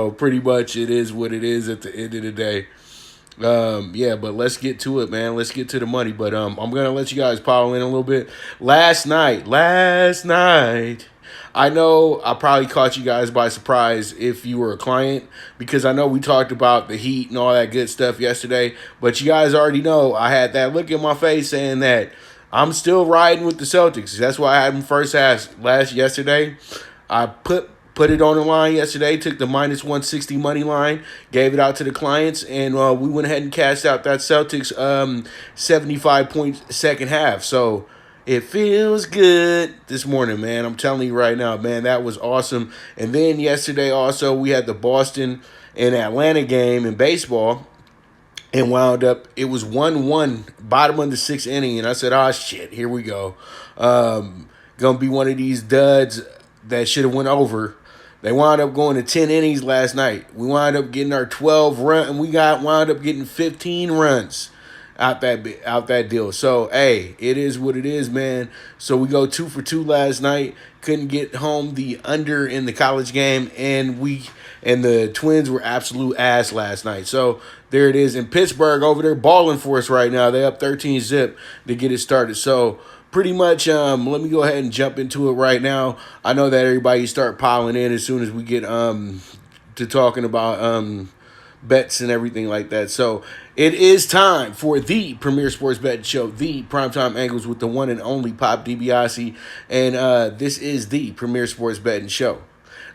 So pretty much it is what it is at the end of the day. Yeah, but let's get to it, man. Let's get to the money. But I'm gonna let you guys pile in a little bit. Last night, I know I probably caught you guys by surprise if you were a client, because I know we talked about the Heat and all that good stuff yesterday. But you guys already know I had that look in my face saying that I'm still riding with the Celtics. That's why I had them first half yesterday. I put it on the line yesterday, took the minus 160 money line, gave it out to the clients, and we went ahead and cashed out that Celtics 75-point second half. So it feels good this morning, man. I'm telling you right now, man, that was awesome. And then yesterday also we had the Boston and Atlanta game in baseball, and wound up, it was 1-1, bottom of the sixth inning, and I said, oh, shit, here we go. Gonna be one of these duds that should have went over. They wound up going to 10 innings last night. We wound up getting our 12 run, and we wound up getting 15 runs out that deal. So, hey, it is what it is, man. So we go 2 for 2 last night. Couldn't get home the under in the college game, and the Twins were absolute ass last night. So there it is in Pittsburgh over there balling for us right now. They up 13-zip to get it started. So pretty much, let me go ahead and jump into it right now. I know that everybody start piling in as soon as we get to talking about bets and everything like that. So it is time for the premier sports betting show, the Primetime Angles, with the one and only Pop DiBiase, and this is the premier sports betting show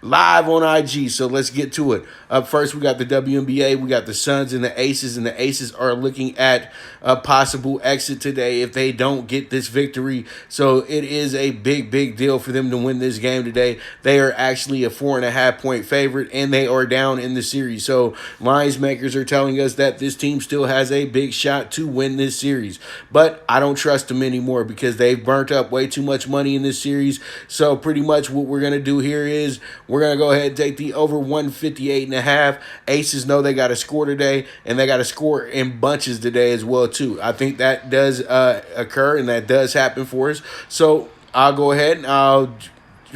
live on IG. So let's get to it. Up first, we got the WNBA. We got the Suns and the Aces are looking at a possible exit today if they don't get this victory. So it is a big deal for them to win this game today. They are actually a 4.5-point favorite, and they are down in the series. So lines makers are telling us that this team still has a big shot to win this series. But I don't trust them anymore because they've burnt up way too much money in this series. So pretty much what we're going to do here is we're going to go ahead and take the over 158.5. Aces know they got to score today, and they got to score in bunches today as well, too. I think that does occur, and that does happen for us. So I'll go ahead and I'll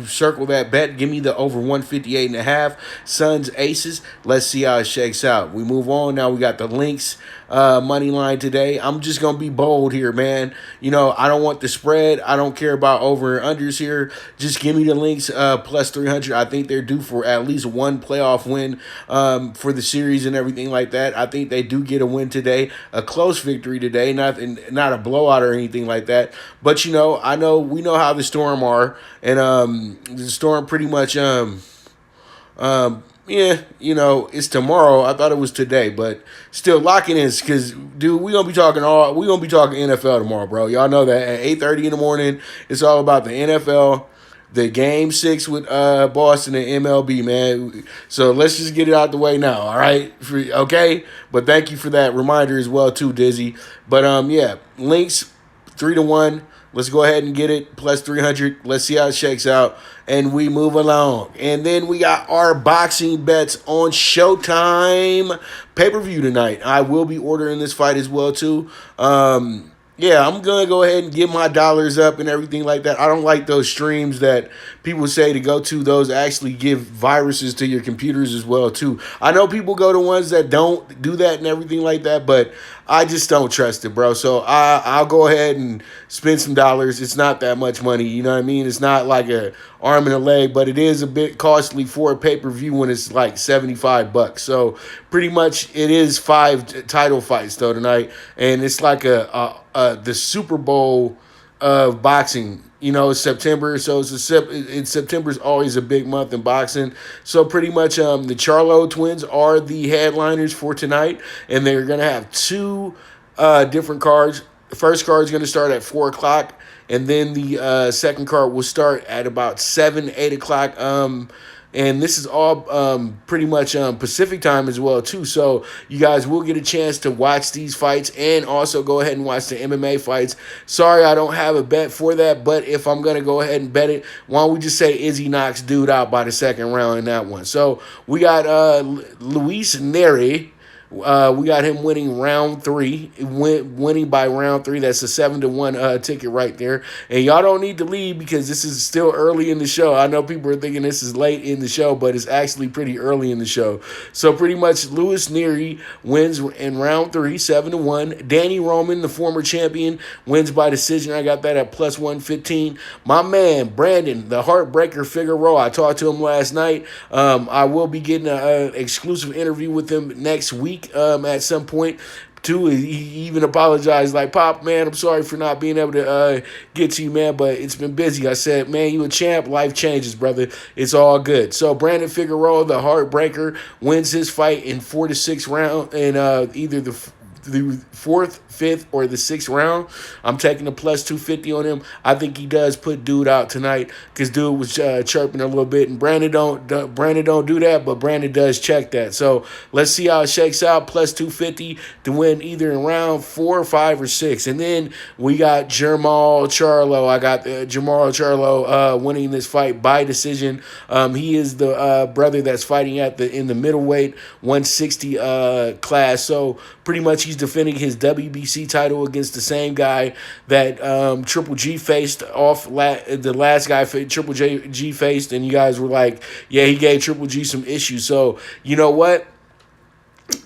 circle that bet. Give me the over 158.5. Suns, Aces. Let's see how it shakes out. We move on. Now we got the Lynx money line today. I'm just going to be bold here, man. You know, I don't want the spread. I don't care about over and unders here. Just give me the Lynx plus 300. I think they're due for at least one playoff win for the series and everything like that. I think they do get a win today, a close victory today, not a blowout or anything like that. But, you know, we know how the Storm are, and the Storm pretty much yeah, you know, it's tomorrow. I thought it was today, but still locking in, because, dude, we're gonna be talking NFL tomorrow, bro. Y'all know that at 8:30 in the morning, it's all about the NFL, the Game 6 with Boston and MLB, man. So let's just get it out the way now, all right? Okay? But thank you for that reminder as well, too, Dizzy. But, yeah, Lynx, 3-1. Let's go ahead and get it, plus 300. Let's see how it shakes out, and we move along. And then we got our boxing bets on Showtime pay-per-view tonight. I will be ordering this fight as well, too. Yeah, I'm going to go ahead and get my dollars up and everything like that. I don't like those streams that people say to go to. Those actually give viruses to your computers as well, too. I know people go to ones that don't do that and everything like that, but I just don't trust it, bro. So I'll go ahead and spend some dollars. It's not that much money, you know what I mean? It's not like a arm and a leg, but it is a bit costly for a pay-per-view when it's like $75. So pretty much it is 5 title fights though tonight, and it's like the Super Bowl of boxing. You know, it's September, so September's always a big month in boxing. So pretty much the Charlo twins are the headliners for tonight, and they're going to have 2 different cards. The first card is going to start at 4 o'clock, and then the second card will start at about 7, 8 o'clock. And this is all pretty much Pacific time as well, too. So you guys will get a chance to watch these fights and also go ahead and watch the MMA fights. Sorry, I don't have a bet for that, but if I'm going to go ahead and bet it, why don't we just say Izzy knocks dude out by the second round in that one. So we got Luis Neri We got him winning round 3, winning by round 3. That's a 7-1 ticket right there. And y'all don't need to leave because this is still early in the show. I know people are thinking this is late in the show, but it's actually pretty early in the show. So pretty much Lewis Neary wins in round 3, 7-1. Danny Roman, the former champion, wins by decision. I got that at plus 115. My man, Brandon, the Heartbreaker Figueroa, I talked to him last night. I will be getting an exclusive interview with him next week at some point. Too, he even apologized, like, Pop, man, I'm sorry for not being able to get to you, man, but it's been busy. I said, man, you a champ, life changes, brother. It's all good. So Brandon Figueroa, the Heartbreaker, wins his fight in 4 to 6 round in either the 4th, 5th, or the 6th round. I'm taking a plus 250 on him. I think he does put Dude out tonight because Dude was chirping a little bit, and Brandon don't do that, but Brandon does check that. So let's see how it shakes out. Plus 250 to win either in round 4, 5, or 6. And then we got Jermall Charlo. I got Jermall Charlo winning this fight by decision. He is the brother that's fighting in the middleweight 160 class. So pretty much he's defending his WBC title against the same guy that Triple G faced off the last guy Triple G faced, and you guys were like, yeah, he gave Triple G some issues. So you know what?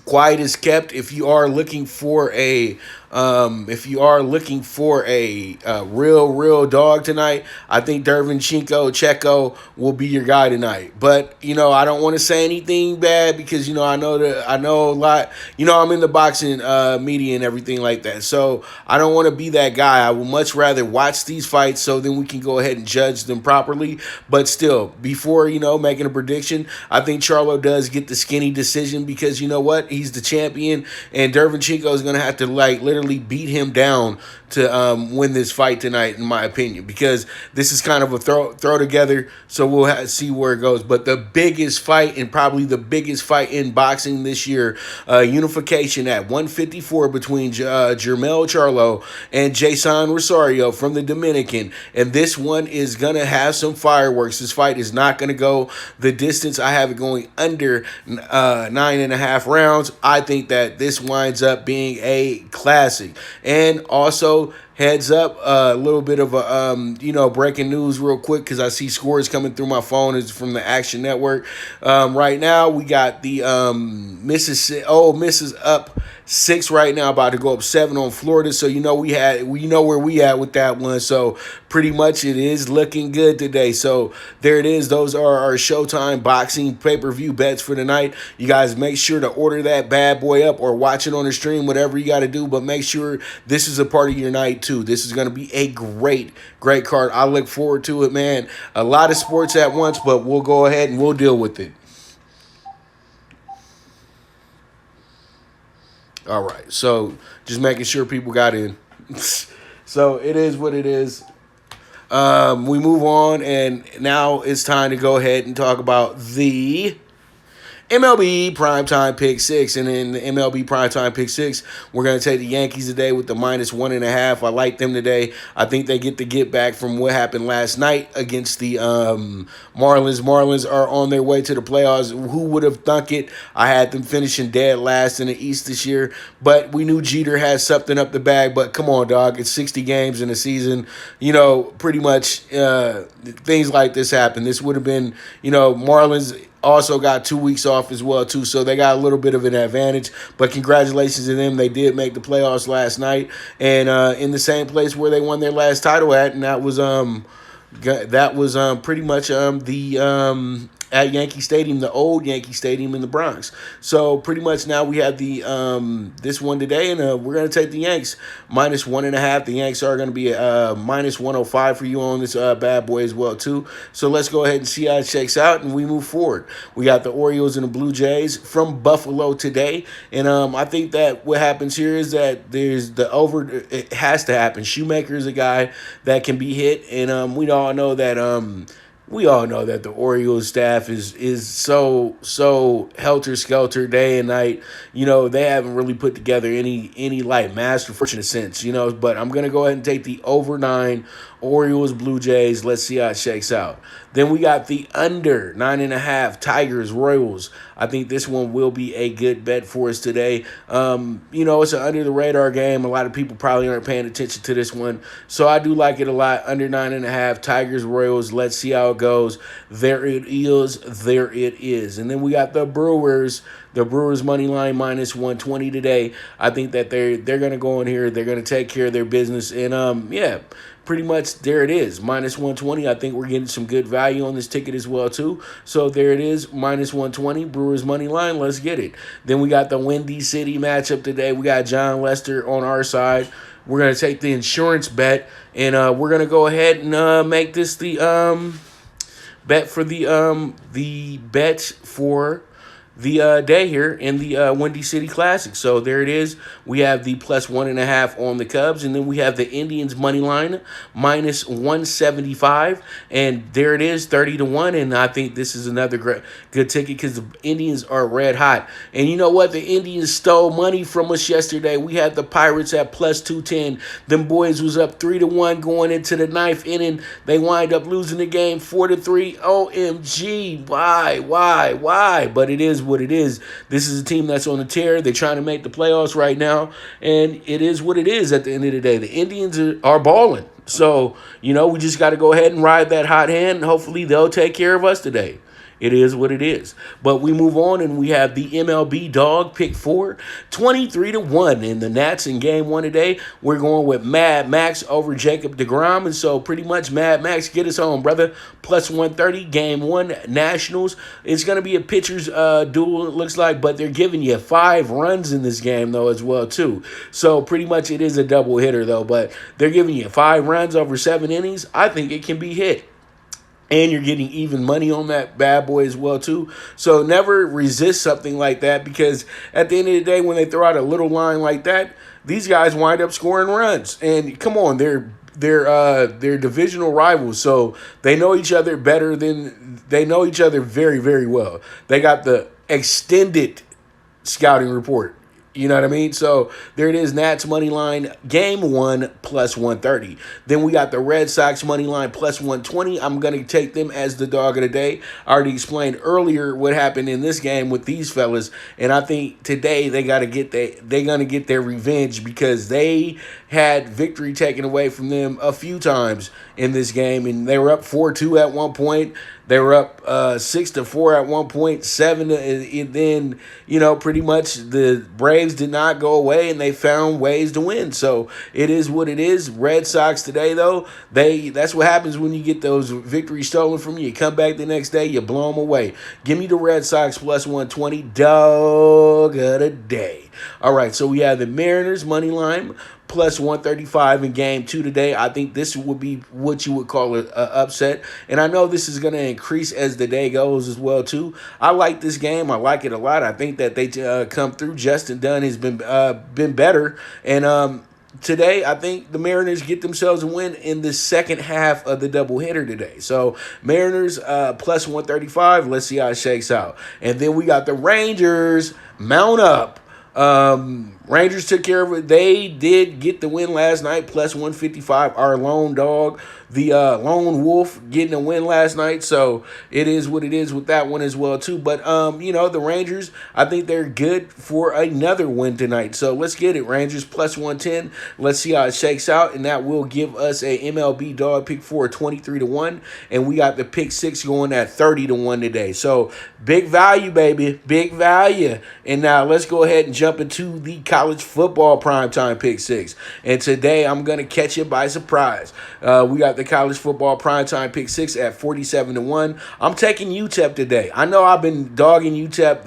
Quiet is kept. If you are looking for a real dog tonight, I think Checo will be your guy tonight. But I don't want to say anything bad because I know a lot. I'm in the boxing media and everything like that, so I don't want to be that guy. I would much rather watch these fights so then we can go ahead and judge them properly. But still, before making a prediction, I think Charlo does get the skinny decision because you know what, he's the champion, and Derevchenko is gonna have to literally beat him down to win this fight tonight, in my opinion, because this is kind of a throw together. So we'll see where it goes. But the biggest fight, and probably the biggest fight in boxing this year, unification at 154 between Jermell Charlo and Jason Rosario from the Dominican. And this one is going to have some fireworks. This fight is not going to go the distance. I have it going under 9.5 rounds. I think that this winds up being a classic. And also, heads up, a little bit of a breaking news real quick because I see scores coming through my phone. It's from the Action Network. Right now we got the Miss is up 6 right now, about to go up 7 on Florida. So we know where we at with that one. So pretty much it is looking good today. So there it is. Those are our Showtime boxing pay-per-view bets for tonight. You guys make sure to order that bad boy up or watch it on the stream, whatever you got to do. But make sure this is a part of your night too. This is going to be a great card. I look forward to it, man. A lot of sports at once, but we'll go ahead and we'll deal with it. All right, so just making sure people got in. So it is what it is. We move on, and now it's time to go ahead and talk about the MLB PrimeTime PK6. And in the MLB PrimeTime PK6, we're going to take the Yankees today with the -1.5. I like them today. I think they get back from what happened last night against the Marlins. Marlins are on their way to the playoffs. Who would have thunk it? I had them finishing dead last in the East this year, but we knew Jeter had something up the bag. But come on, dog. It's 60 games in a season. Pretty much things like this happen. This would have been, Marlins also got 2 weeks off as well too, so they got a little bit of an advantage. But congratulations to them. They did make the playoffs last night, and in the same place where they won their last title at, and that was pretty much at Yankee Stadium, the old Yankee Stadium in the Bronx. So pretty much now we have the this one today, and we're going to take the Yanks -1.5. The Yanks are going to be -105 for you on this bad boy as well too. So let's go ahead and see how it shakes out, and we move forward. We got the Orioles and the Blue Jays from Buffalo today, and I think that what happens here is that there's the over. It has to happen. Shoemaker is a guy that can be hit, and we all know that We all know that the Orioles staff is so helter skelter day and night. You know, they haven't really put together any like masterful in a sense, you know, but I'm gonna go ahead and take the over 9 Orioles Blue Jays. Let's see how it shakes out. Then we got the under 9.5 Tigers Royals. I think this one will be a good bet for us today. You know, it's an under the radar game. A lot of people probably aren't paying attention to this one. So I do like it a lot. Under 9.5 Tigers Royals. Let's see how it goes. There it is. There it is. And then we got the Brewers. The Brewers money line minus 120 today. I think that they're gonna go in here. They're gonna take care of their business. And yeah, pretty much there it is. Minus 120. I think we're getting some good value on this ticket as well too. So there it is. Minus 120. Brewers money line. Let's get it. Then we got the Windy City matchup today. We got John Lester on our side. We're gonna take the insurance bet, and we're gonna go ahead and make this the bet for the bet for the day here in the Windy City Classic. So there it is. We have the plus 1.5 on the Cubs, and then we have the Indians money line minus 175, and there it is, 30-1. And I think this is another good ticket because the Indians are red hot. And you know what? The Indians stole money from us yesterday. We had the Pirates at plus 210. Them boys was up 3-1 going into the 9th inning. They wind up losing the game 4-3. OMG! Why? But it is what it is. This is a team that's on a tear. They're trying to make the playoffs right now, and it is what it is at the end of the day. The Indians are balling. So, you know, we just got to go ahead and ride that hot hand, and hopefully they'll take care of us today. It is what it is. But we move on, and we have the MLB Dog PK4, 23-1 in the Nats in Game 1 today. We're going with Mad Max over Jacob deGrom, and so pretty much Mad Max, get us home, brother. Plus 130, Game 1, Nationals. It's going to be a pitcher's duel, it looks like, but they're giving you 5 runs in this game, though, as well, too. So pretty much it is a double hitter, though, but they're giving you 5 runs over 7 innings. I think it can be hit. And you're getting even money on that bad boy as well, too. So never resist something like that, because at the end of the day, when they throw out a little line like that, these guys wind up scoring runs. And come on, they're divisional rivals, so they know each other they know each other very, very well. They got the extended scouting report. You know what I mean? So there it is, Nats money line, Game 1, plus 130. Then we got the Red Sox money line, plus 120. I'm going to take them as the dog of the day. I already explained earlier what happened in this game with these fellas, and I think today they're going to get their revenge, because they had victory taken away from them a few times in this game, and they were up 4-2 at one point. They were up 6-4 at one point, 7, and then, you know, pretty much the Braves did not go away, and they found ways to win. So it is what it is. Red Sox today, though, that's what happens when you get those victories stolen from you. You come back the next day, you blow them away. Give me the Red Sox plus 120, dog of the day. All right, so we have the Mariners money line plus 135 in Game 2 today. I think this would be what you would call an upset. And I know this is going to increase as the day goes as well, too. I like this game. I like it a lot. I think that they come through. Justin Dunn has been better. And today, I think the Mariners get themselves a win in the second half of the doubleheader today. So, Mariners plus 135. Let's see how it shakes out. And then we got the Rangers mount up. Rangers took care of it. They did get the win last night, plus 155. Our lone dog, the lone wolf, getting a win last night. So it is what it is with that one as well, too. But, you know, the Rangers, I think they're good for another win tonight. So let's get it. Rangers plus 110. Let's see how it shakes out. And that will give us a MLB Dog PK4 23-1. And we got the PK6 going at 30-1 today. So big value, baby. Big value. And now let's go ahead and jump into the college football primetime PK6. And today I'm going to catch you by surprise. We got the college football primetime PK6 at 47-1. I'm taking UTEP today. I know I've been dogging UTEP.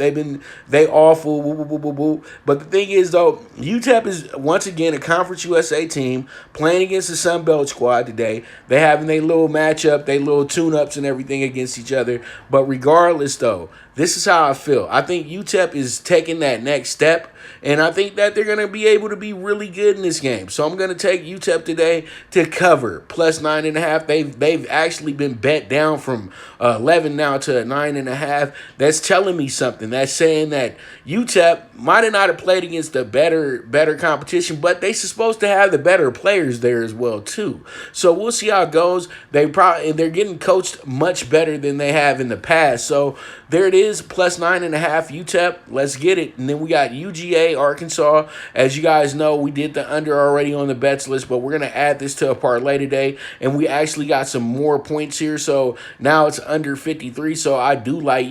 They awful. Woo, woo, woo, woo, woo. But the thing is, though, UTEP is once again a Conference USA team playing against the Sun Belt squad today. They having their little matchup, their little tune-ups and everything against each other. But regardless, though, this is how I feel. I think UTEP is taking that next step, and I think that they're going to be able to be really good in this game. So I'm going to take UTEP today to cover plus 9.5. They've actually been bet down from 11 now to 9.5. That's telling me something. That's saying that UTEP might have not have played against the better competition, but they're supposed to have the better players there as well too. So we'll see how it goes. They're getting coached much better than they have in the past. So there it is, plus 9.5 UTEP. Let's get it. And then we got UGA Arkansas. As you guys know, we did the under already on the bets list, but we're gonna add this to a parlay today, and we actually got some more points here. So now it's under 53. So I do like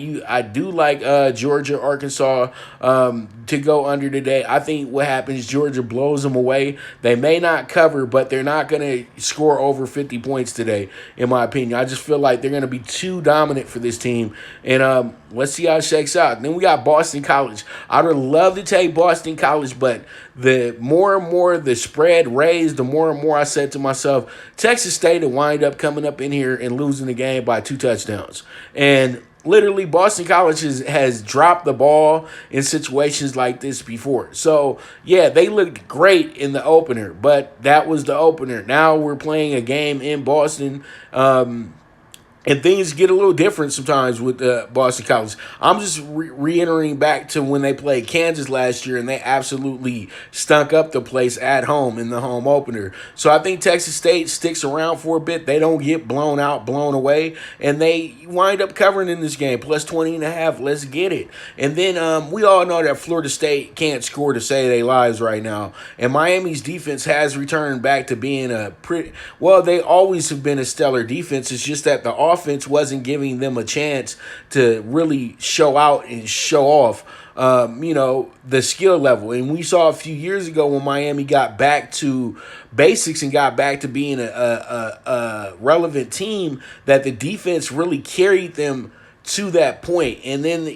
Georgia Arkansas to go under today. I think what happens, Georgia blows them away. They may not cover, but they're not going to score over 50 points today, in my opinion. I just feel like they're going to be too dominant for this team. And let's see how it shakes out. Then we got Boston College. I would love to take Boston College, but the more and more the spread raised, the more and more I said to myself, Texas State will wind up coming up in here and losing the game by 2 touchdowns. And literally, Boston College has dropped the ball in situations like this before. So, yeah, they looked great in the opener, but that was the opener. Now we're playing a game in Boston, and things get a little different sometimes with Boston College. I'm just reiterating back to when they played Kansas last year, and they absolutely stunk up the place at home in the home opener. So I think Texas State sticks around for a bit. They don't get blown out, blown away, and they wind up covering in this game, plus 20.5. Let's get it. And then we all know that Florida State can't score to save their lives right now, and Miami's defense has returned back to being they always have been a stellar defense. It's just that the offense wasn't giving them a chance to really show out and show off, the skill level. And we saw a few years ago when Miami got back to basics and got back to being a relevant team, that the defense really carried them to that point. And then,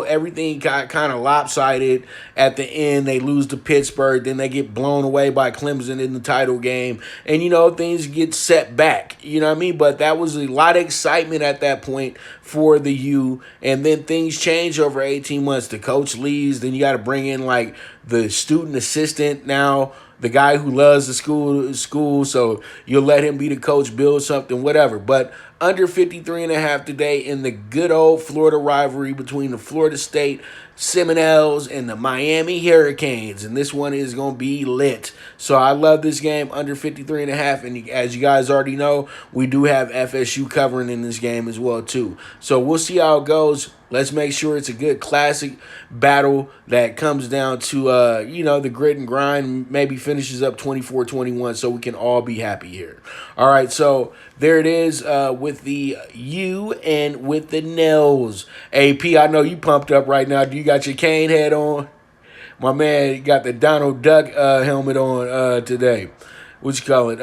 everything got kind of lopsided at the end. They lose to Pittsburgh. Then they get blown away by Clemson in the title game. And, things get set back. You know what I mean? But that was a lot of excitement at that point for the U. And then things change over 18 months. The coach leaves. Then you got to bring in, like, the student assistant now, the guy who loves the school, so you'll let him be the coach, build something, whatever. But under 53.5 today in the good old Florida rivalry between the Florida State Seminoles and the Miami Hurricanes. And this one is going to be lit. So I love this game under 53.5. And as you guys already know, we do have FSU covering in this game as well, too. So we'll see how it goes. Let's make sure it's a good classic battle that comes down to, the grit and grind, maybe finishes up 24-21 so we can all be happy here. All right, so there it is with the U and with the Nels. AP, I know you pumped up right now. Do you got your cane head on? My man got the Donald Duck helmet on today. What you call it?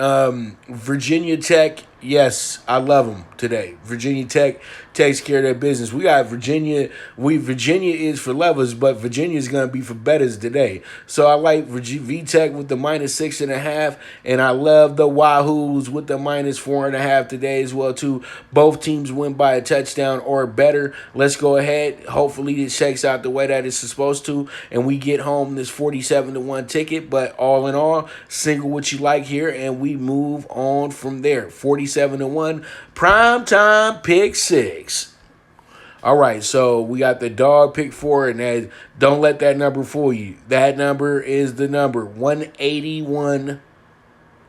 Virginia Tech. Yes, I love them today. Virginia Tech takes care of their business. We got Virginia. Virginia is for lovers, but Virginia is going to be for bettors today. So I like VTech with the minus 6.5, and I love the Wahoos with the minus 4.5 today as well too. Both teams win by a touchdown or better. Let's go ahead. Hopefully it shakes out the way that it's supposed to, and we get home this 47-1 ticket. But all in all, single what you like here, and we move on from there. 47-1 PrimeTime PK6. All right, so we got the dog pick 4, and don't let that number fool you. That number is the number 181.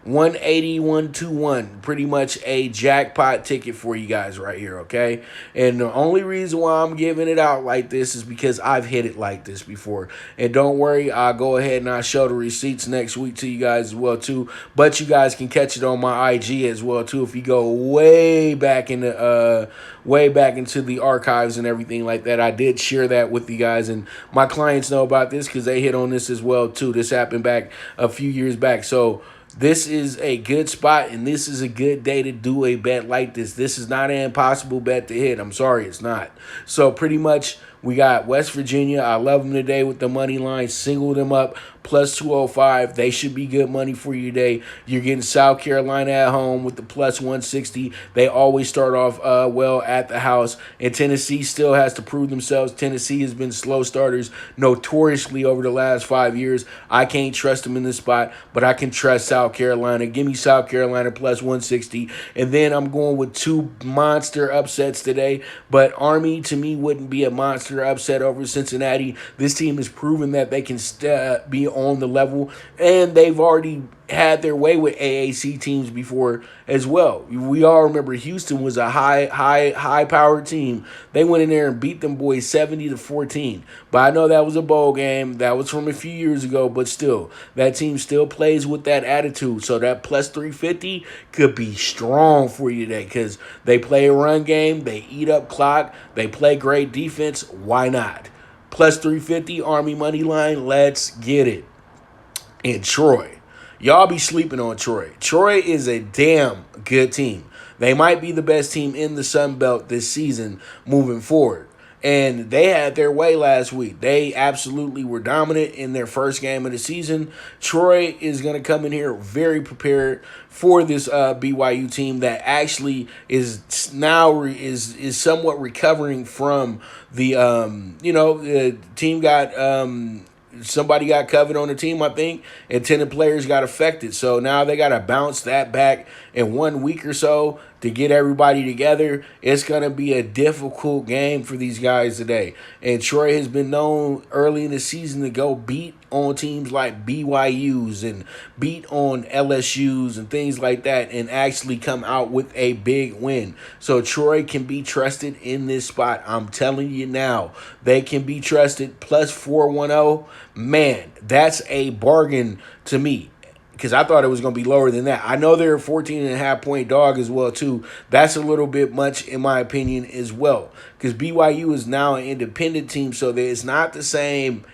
181-1. Pretty much a jackpot ticket for you guys right here, okay? And the only reason why I'm giving it out like this is because I've hit it like this before. And don't worry, I'll go ahead and I'll show the receipts next week to you guys as well too. But you guys can catch it on my IG as well too if you go way back into the archives and everything like that. I did share that with you guys, and my clients know about this because they hit on this as well too. This happened back a few years back. So this is a good spot, and this is a good day to do a bet like this. This is not an impossible bet to hit. I'm sorry, it's not. So pretty much We got West Virginia. I love them today with the money line. Single them up plus 205. They should be good money for you today. You're getting South Carolina at home with the plus 160. They always start off well at the house. And Tennessee still has to prove themselves. Tennessee has been slow starters notoriously over the last 5 years. I can't trust them in this spot, but I can trust South Carolina. Give me South Carolina plus 160. And then I'm going with two monster upsets today. But Army, to me, wouldn't be a monster upset over Cincinnati. This team has proven that they can be on the level, and they've already had their way with AAC teams before as well. We all remember Houston was a high powered team. They went in there and beat them boys 70-14. But I know that was a bowl game. That was from a few years ago, but still, that team still plays with that attitude. So that plus 350 could be strong for you today because they play a run game, they eat up clock, they play great defense. Why not? Plus 350 Army money line. Let's get it. And Troy. Y'all be sleeping on Troy. Troy is a damn good team. They might be the best team in the Sun Belt this season moving forward. And they had their way last week. They absolutely were dominant in their first game of the season. Troy is going to come in here very prepared for this BYU team that actually is now is somewhat recovering from the the team got somebody got covered on the team, I think, and 10 players got affected. So now they got to bounce that back in 1 week or so to get everybody together. It's going to be a difficult game for these guys today. And Troy has been known early in the season to go beat on teams like BYUs and beat on LSUs and things like that and actually come out with a big win. So Troy can be trusted in this spot. I'm telling you now, they can be trusted. Plus 410. Man, that's a bargain to me, because I thought it was going to be lower than that. I know they're a 14.5-point dog as well, too. That's a little bit much, in my opinion, as well, because BYU is now an independent team, so that it's not the same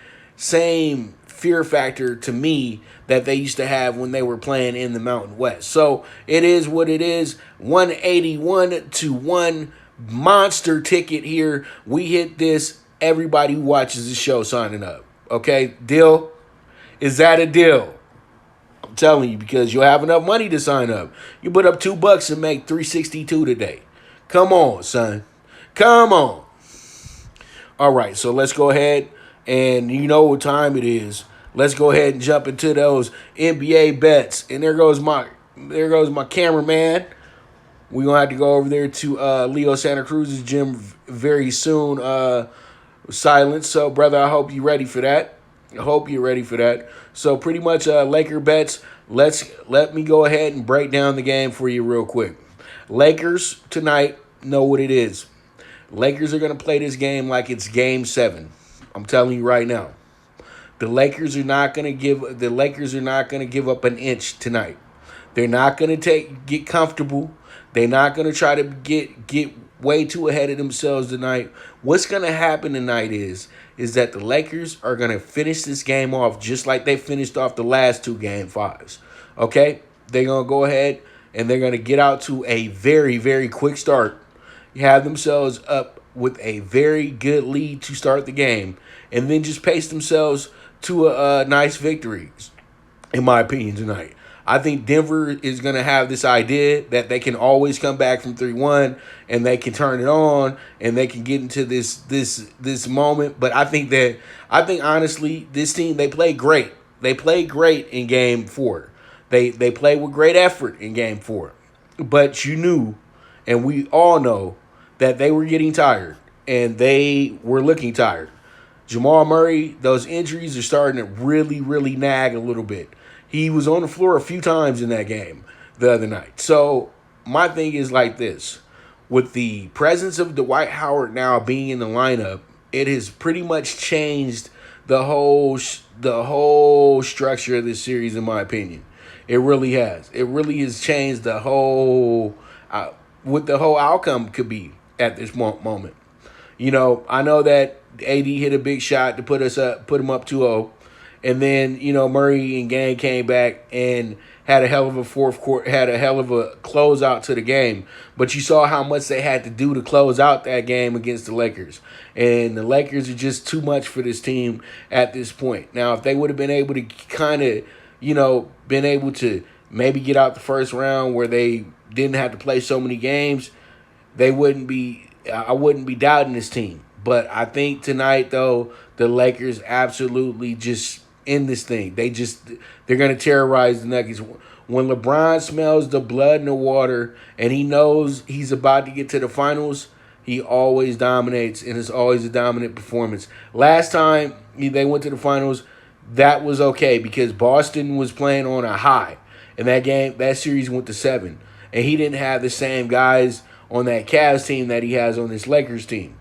fear factor to me that they used to have when they were playing in the Mountain West. So it is what it is. 181-1 monster ticket here. We hit this. Everybody who watches the show signing up. Okay, deal? Is that a deal? I'm telling you, because you'll have enough money to sign up. You put up $2 and make $362 today. Come on, son. Come on. All right, so let's go ahead, and you know what time it is. Let's go ahead and jump into those NBA bets. And there goes my cameraman. We're gonna have to go over there to Leo Santa Cruz's gym very soon. Silence. So, brother, I hope you're ready for that. So, pretty much Laker bets. Let me go ahead and break down the game for you real quick. Lakers tonight know what it is. Lakers are going to play this game like it's game 7. I'm telling you right now. The Lakers are not going to give up an inch tonight. They're not going to get comfortable. They're not going to try to get way too ahead of themselves tonight. What's going to happen tonight is that the Lakers are going to finish this game off just like they finished off the last 2 game 5s. Okay? They're going to go ahead and they're going to get out to a very, very quick start. Have themselves up with a very good lead to start the game, and then just pace themselves to a nice victory, in my opinion, tonight. I think Denver is going to have this idea that they can always come back from 3-1 and they can turn it on and they can get into this moment. But I think honestly, this team, they play great. They play great in game 4. They play with great effort in game 4. But you knew, and we all know, that they were getting tired and they were looking tired. Jamal Murray, those injuries are starting to really, really nag a little bit. He was on the floor a few times in that game the other night. So my thing is like this. With the presence of Dwight Howard now being in the lineup, it has pretty much changed the whole structure of this series, in my opinion. It really has. It really has changed the whole what the whole outcome could be at this moment. You know, I know that AD hit a big shot to put him up 2-0. And then, Murray and gang came back and had a hell of a fourth quarter, had a hell of a closeout to the game. But you saw how much they had to do to close out that game against the Lakers. And the Lakers are just too much for this team at this point. Now, if they would have been able to kind of, been able to maybe get out the first round where they didn't have to play so many games, I wouldn't be doubting this team. But I think tonight, though, the Lakers absolutely just in this thing. They're going to terrorize the Nuggets. When LeBron smells the blood in the water and he knows he's about to get to the finals, he always dominates, and it's always a dominant performance. Last time they went to the finals, that was okay because Boston was playing on a high. And that series went to 7. And he didn't have the same guys on that Cavs team that he has on this Lakers team.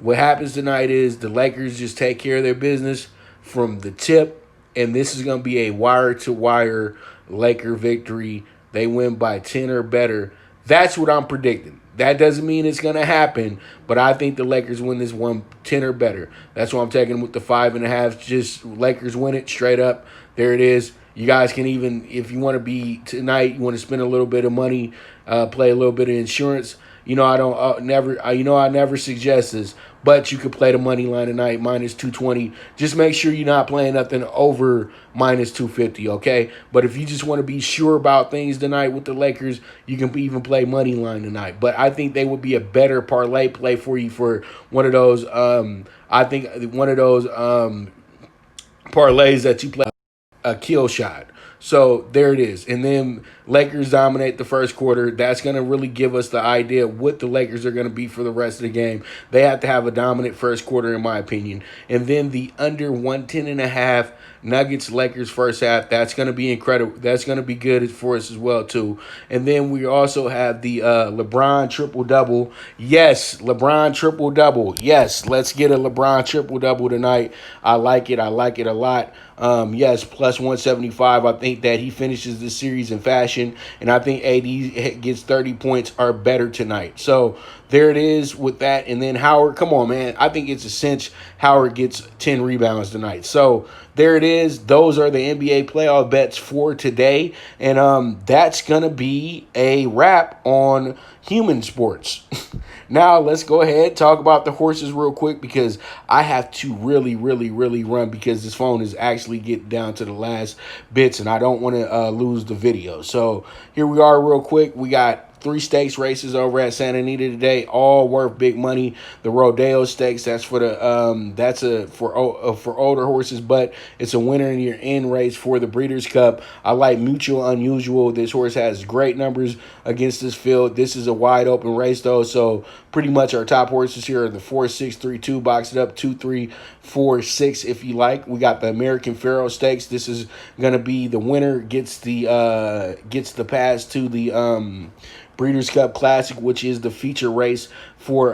What happens tonight is the Lakers just take care of their business from the tip, and this is going to be a wire-to-wire Laker victory. They win by 10 or better. That's what I'm predicting. That doesn't mean it's going to happen, but I think the Lakers win this one 10 or better. That's why I'm taking with the 5.5. Just Lakers win it straight up. There it is. You guys can even, if you want to be tonight, you want to spend a little bit of money, play a little bit of insurance. I never suggest this, but you could play the money line tonight, minus 220. Just make sure you're not playing nothing over minus 250, okay? But if you just want to be sure about things tonight with the Lakers, you can even play money line tonight. But I think they would be a better parlay play for you for one of those. Parlays that you play a kill shot. So there it is. And then Lakers dominate the first quarter. That's going to really give us the idea what the Lakers are going to be for the rest of the game. They have to have a dominant first quarter, in my opinion. And then the under 110.5 Nuggets Lakers first half. That's going to be incredible. That's going to be good for us as well, too. And then we also have the LeBron triple-double. Yes, LeBron triple-double. Yes, let's get a LeBron triple-double tonight. I like it. I like it a lot. Yes, plus 175. I think that he finishes this series in fashion, and I think AD gets 30 points or better tonight. So there it is with that. And then Howard, come on, man. I think it's a cinch Howard gets 10 rebounds tonight. So there it is. Those are the NBA playoff bets for today. And that's going to be a wrap on human sports. Now, let's go ahead talk about the horses real quick because I have to really run because this phone is actually getting down to the last bits and I don't want to lose the video. So here we are real quick. We got 3 stakes races over at Santa Anita today, all worth big money. The Rodeo Stakes, that's for the for older horses, but it's a winner in your end race for the Breeders' Cup. I like Mutual Unusual. This horse has great numbers against this field. This is a wide open race though, so pretty much our top horses here are the 4, 6, 3, 2, box it up 2, 3, 4, 6 if you like. We got the American Pharoah Stakes. This is gonna be the winner gets the pass to the Breeders' Cup Classic, which is the feature race for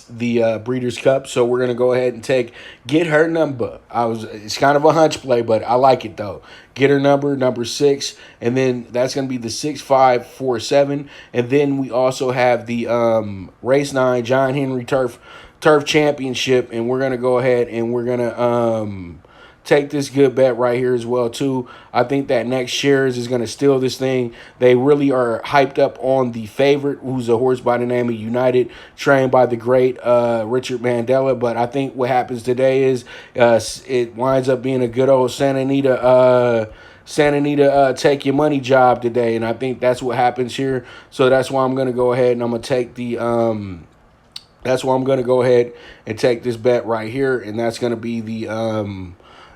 the Breeders' Cup. So we're gonna go ahead and get her number. It's kind of a hunch play, but I like it though. Get her number 6, and then that's gonna be the 6, 5, 4, 7, and then we also have the race 9 John Henry Turf Championship, and we're gonna go ahead and we're gonna take this good bet right here as well too. I think that Next Shares is going to steal this thing. They really are hyped up on the favorite, who's a horse by the name of United, trained by the great Richard Mandela. But I think what happens today is it winds up being a good old Santa Anita take your money job today, and I think that's what happens here. So that's why I'm going to go ahead and I'm going to take the that's why I'm going to go ahead and take this bet right here, and that's going to be the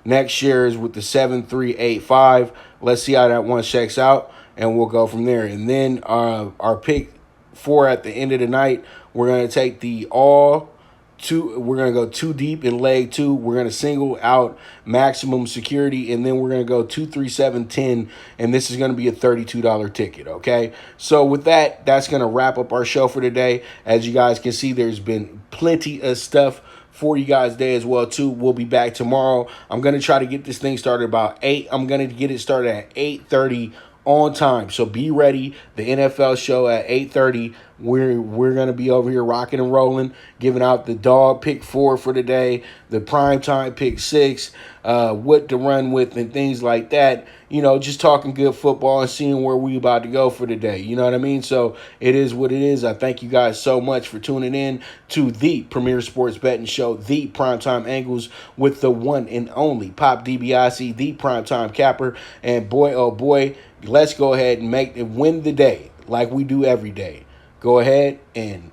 Next Shares with the 7-3-8-5. Let's see how that one checks out, and we'll go from there. And then our pick 4 at the end of the night, we're going to take the all two. We're going to go 2 deep in leg 2. We're going to single out Maximum Security, and then we're going to go 2, 3, 7, 10, and this is going to be a $32 ticket, okay? So with that, that's going to wrap up our show for today. As you guys can see, there's been plenty of stuff for you guys today as well too. We'll be back tomorrow. I'm going to try to get this thing started about 8. I'm going to get it started at 8:30 on time. So be ready. The NFL show at 8:30. We're gonna be over here rocking and rolling, giving out the dog pick 4 for the day, the primetime pick 6, what to run with and things like that. You know, just talking good football and seeing where we about to go for the day. You know what I mean? So it is what it is. I thank you guys so much for tuning in to the premier sports betting show, the Primetime Angles, with the one and only Pop DiBiase, the Primetime Capper. And boy, oh boy, let's go ahead and win the day like we do every day. Go ahead and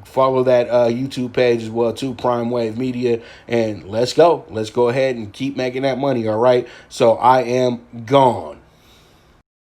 follow that YouTube page as well too, Prime Wave Media, and let's go. Let's go ahead and keep making that money, all right? So I am gone.